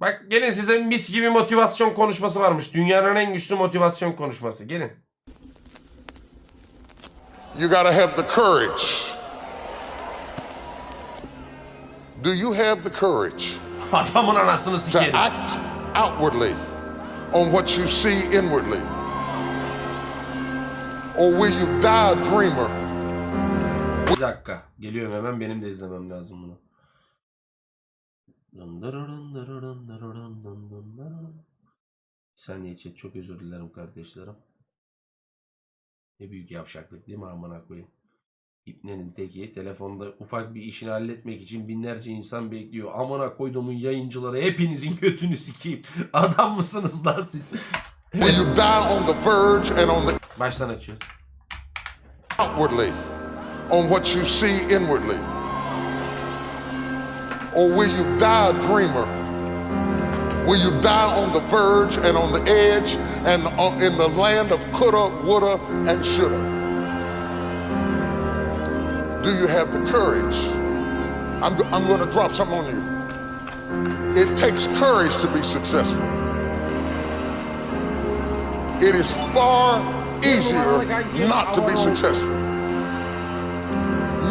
Bak gelin size mis gibi motivasyon konuşması varmış. Dünyanın en güçlü motivasyon konuşması. Gelin. You gotta have the courage. Do you have the courage Adamın anasını to sikeriz. act outwardly on what you see inwardly? Or will you die a dreamer? Bir dakika. Geliyorum hemen, benim de izlemem lazım bunu. Bir saniye chat, çok özür dilerim kardeşlerim. Ne büyük yavşaklık değil mi amına koyayım? İbnenin teki telefonda ufak bir işini halletmek için binlerce insan bekliyor. Amına koyduğumun yayıncıları, hepinizin götünü sikeyim. Adam mısınız lan siz? Will you die on the verge and on the Baştan açıyoruz. outwardly on what you see inwardly? Or will you die a dreamer? Will you die on the verge and on the edge and in the land of coulda, woulda, and shoulda? Do you have the courage? I'm going to drop something on you. It takes courage to be successful. It is far easier not to be successful.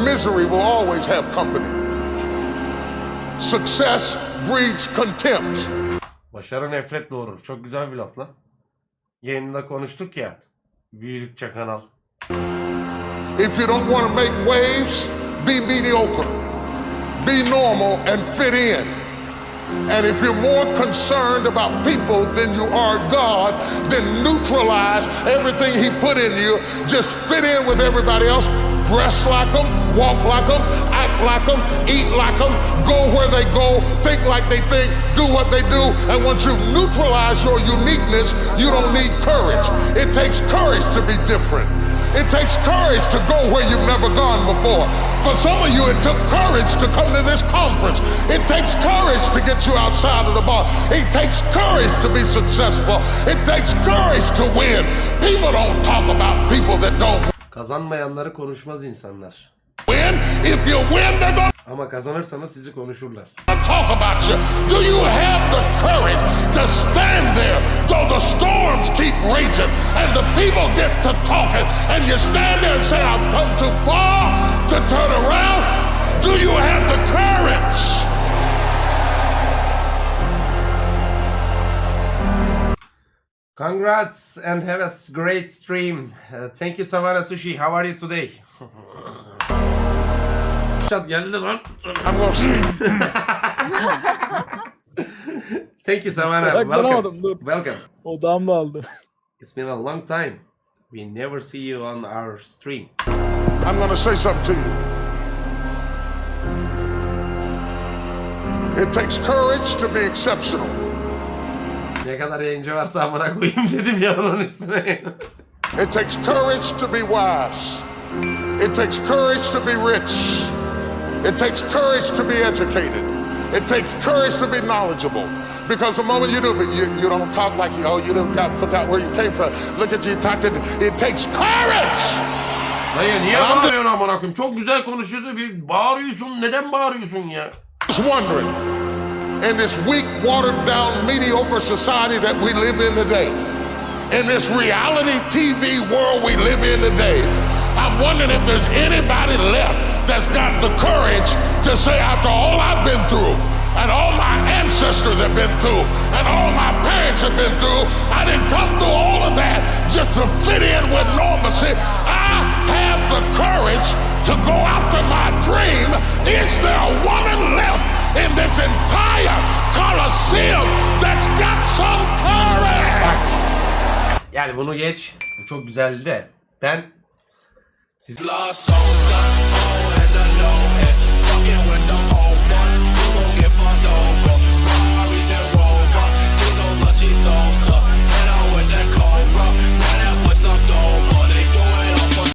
Misery will always have company. Success breeds contempt. Başarı nefret doğurur. Çok güzel bir laf lan. Yayında konuştuk ya. Büyüdükçe kanal. If you don't want to make waves, be mediocre. Be normal and fit in. And if you're more concerned about people than you are God, then neutralize everything He put in you. Just fit in with everybody else. Dress like them, walk like them, act like them, eat like them, go where they go, think like they think, do what they do. And once you've neutralized your uniqueness, you don't need courage. It takes courage to be different. It takes courage to go where you've never gone before. For some of you, it took courage to come to this conference. It takes courage to get you outside of the bar. It takes courage to be successful. It takes courage to win. People don't talk about people that don't Kazanmayanları konuşmaz insanlar. win. If you win, they're gonna Ama kazanırsanız sizi konuşurlar. talk about you. Do you have the courage to stand there though the storms keep raging and the people get to talking and you stand there and say, I've come too far to turn around? Do you have the courage? Congrats and have a great stream. Thank you Savara Sushi. How are you today? Şat geldi lan. I'm gonna say, Thank you Savara. Bırakamadım, dur. Welcome. Odamda aldı. It's been a long time. We never see you on our stream. I'm gonna say something to you. It takes courage to be exceptional. Ne kadar yayıncı varsa amına koyayım dedim ya onun üstüne. It takes courage to be wise. It takes courage to be rich. It takes courage to be educated. It takes courage to be knowledgeable. Because the moment you do, but you don't talk like you, you forgot where you came from. Look at you talking. It takes courage. Hayır niye bağırıyorsun amına koyayım? Çok güzel konuşuyordu. Bir bağırıyorsun. Neden bağırıyorsun ya? Just wondering, in this weak, watered down, mediocre society that we live in today, in this reality TV world we live in today, I'm wondering if there's anybody left that's got the courage to say, after all I've been through, and all my ancestors have been through, and all my parents have been through, I didn't come through all of that just to fit in with normalcy. I have the courage to go after my dream. Is there a woman left in this entire Coliseum that's got some courage? Yani bunu geç. Bu çok güzeldi de. Ben siz